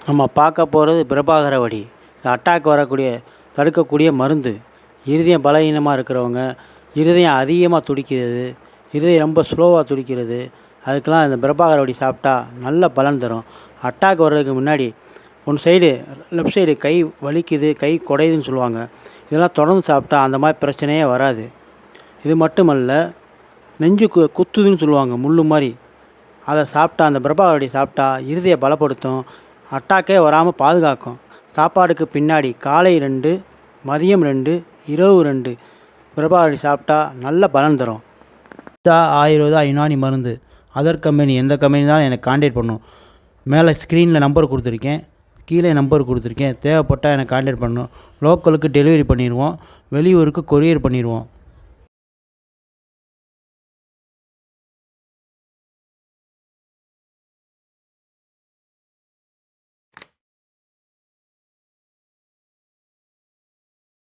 நம்ம பார்க்க போகிறது பிரபாகரவடி. அட்டாக் தடுக்கக்கூடிய மருந்து. இருதயம் பலவீனமாக இருக்கிறவங்க, இருதயம் அதிகமாக துடிக்கிறது, இருதயம் ரொம்ப ஸ்லோவாக துடிக்கிறது, அதுக்கெல்லாம் இந்த பிரபாகரவடி சாப்பிட்டா நல்ல பலன் தரும். அட்டாக் வர்றதுக்கு முன்னாடி லெஃப்ட் சைடு கை வலிக்குது, கை குடையுதுன்னு சொல்லுவாங்க. இதெல்லாம் தொடர்ந்து சாப்பிட்டா அந்த மாதிரி பிரச்சனையே வராது. இது மட்டுமல்ல, நெஞ்சு குத்துதுன்னு சொல்லுவாங்க, முள்ளு மாதிரி. அதை சாப்பிட்டா, அந்த பிரபாகரவடி சாப்பிட்டா இருதய பலப்படுத்தும், அட்டாக்கே வராமல் பாதுகாக்கும். சாப்பாடுக்கு பின்னாடி காலை 2, மதியம் 2, இரவு 2 பிரபாகரவடி சாப்பிட்டா நல்ல பலன் தரும். ஆயுர்வேதா யுனானி மருந்து. அதர் கம்பெனி எந்த கம்பெனி தான் எனக்கு கான்டாக்ட் பண்ணும். மேலே ஸ்க்ரீனில் நம்பர் கொடுத்துருக்கேன், கீழே நம்பர் கொடுத்துருக்கேன். தேவைப்பட்டால் எனக்கு கான்டாக்ட் பண்ணணும். லோக்கலுக்கு டெலிவரி பண்ணிடுவோம், வெளியூருக்கு கொரியர் பண்ணிடுவோம்.